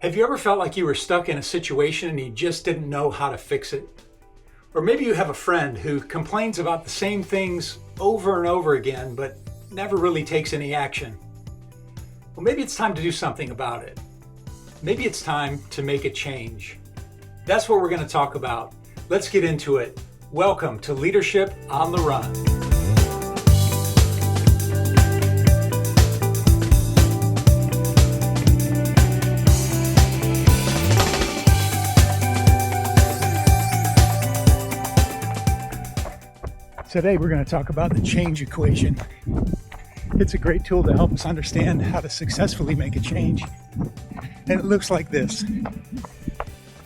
Have you ever felt like you were stuck in a situation and you just didn't know how to fix it? Or maybe you have a friend who complains about the same things over and over again, but never really takes any action. Well, maybe it's time to do something about it. Maybe it's time to make a change. That's what we're going to talk about. Let's get into it. Welcome to Leadership on the Run. Today we're going to talk about the change equation. It's a great tool to help us understand how to successfully make a change. And it looks like this.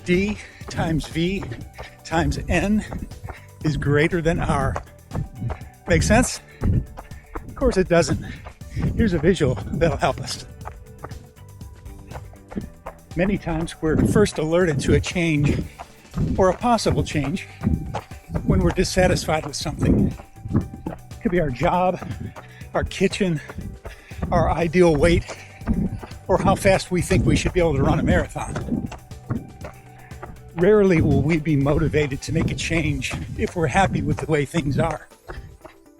D times V times N is greater than R. Make sense? Of course it doesn't. Here's a visual that'll help us. Many times we're first alerted to a change or a possible change when we're dissatisfied with something. It could be our job, our kitchen, our ideal weight, or how fast we think we should be able to run a marathon. Rarely will we be motivated to make a change if we're happy with the way things are.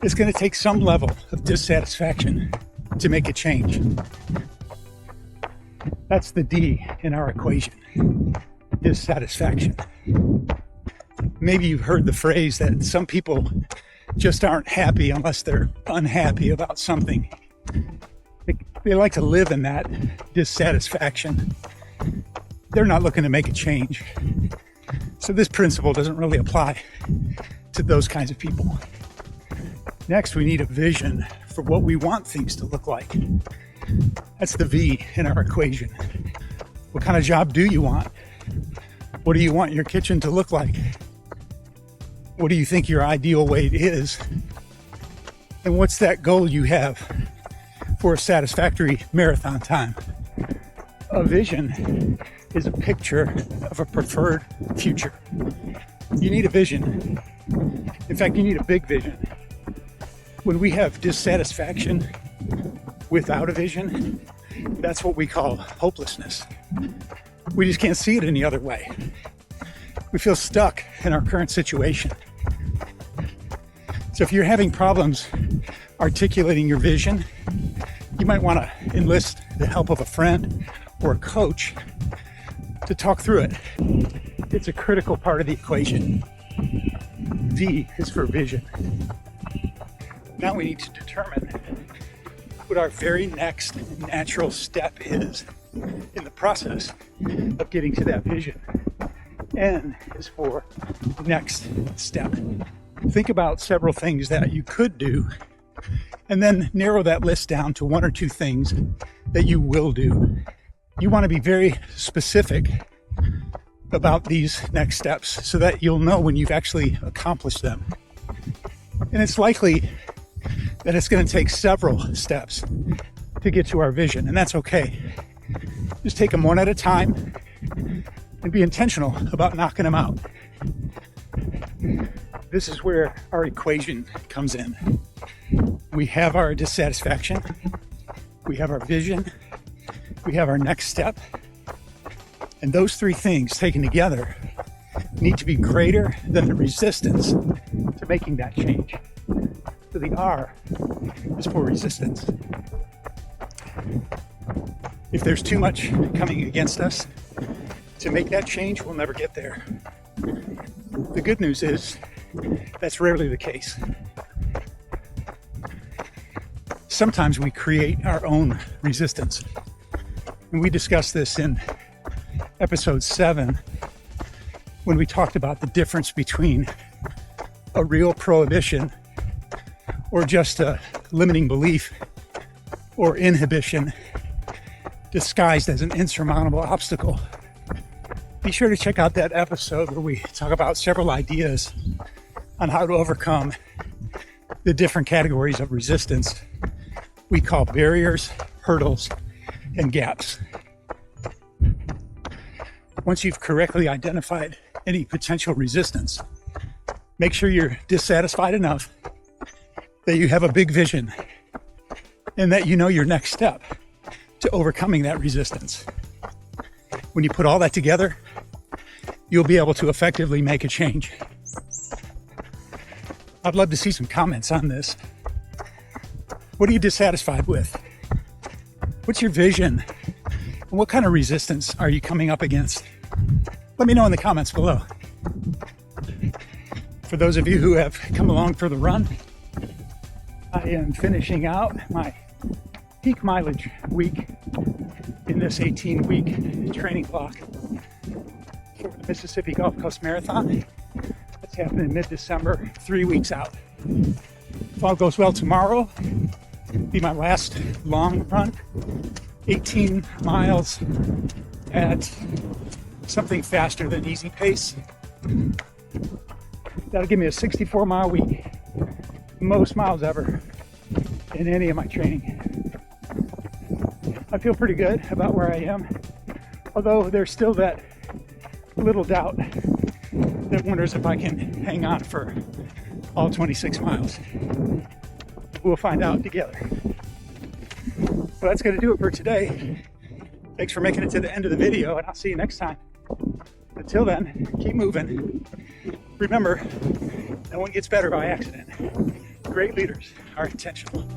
It's going to take some level of dissatisfaction to make a change. That's the D in our equation, dissatisfaction. Maybe you've heard the phrase that some people just aren't happy unless they're unhappy about something. They like to live in that dissatisfaction. They're not looking to make a change. So this principle doesn't really apply to those kinds of people. Next, we need a vision for what we want things to look like. That's the V in our equation. What kind of job do you want? What do you want your kitchen to look like? What do you think your ideal weight is? And what's that goal you have for a satisfactory marathon time? A vision is a picture of a preferred future. You need a vision. In fact, you need a big vision. When we have dissatisfaction without a vision, that's what we call hopelessness. We just can't see it any other way. We feel stuck in our current situation. So if you're having problems articulating your vision, you might want to enlist the help of a friend or a coach to talk through it. It's a critical part of the equation. V is for vision. Now we need to determine what our very next natural step is in the process of getting to that vision. N is for next step. Think about several things that you could do and then narrow that list down to one or two things that you will do. You want to be very specific about these next steps so that you'll know when you've actually accomplished them. And it's likely that it's going to take several steps to get to our vision, and that's okay. Just take them one at a time and be intentional about knocking them out. This is where our equation comes in. We have our dissatisfaction, we have our vision, we have our next step, and those three things taken together need to be greater than the resistance to making that change. So the R is for resistance. If there's too much coming against us to make that change, we'll never get there. The good news is that's rarely the case. Sometimes we create our own resistance. And we discussed this in episode 7 when we talked about the difference between a real prohibition or just a limiting belief or inhibition disguised as an insurmountable obstacle. Be sure to check out that episode where we talk about several ideas on how to overcome the different categories of resistance we call barriers, hurdles, and gaps. Once you've correctly identified any potential resistance, make sure you're dissatisfied enough that you have a big vision and that you know your next step to overcoming that resistance. When you put all that together, you'll be able to effectively make a change. I'd love to see some comments on this. What are you dissatisfied with? What's your vision? And what kind of resistance are you coming up against? Let me know in the comments below. For those of you who have come along for the run, I am finishing out my peak mileage week in this 18-week training block for the Mississippi Gulf Coast Marathon. That's happening in mid-December, 3 weeks out. If all goes well tomorrow, be my last long run, 18 miles at something faster than easy pace. That'll give me a 64-mile week, most miles ever in any of my training. I feel pretty good about where I am, although there's still that little doubt that wonders if I can hang on for all 26 miles. We'll find out together. Well, that's going to do it for today. Thanks for making it to the end of the video, and I'll see you next time. Until then, keep moving. Remember, no one gets better by accident. Great leaders are intentional.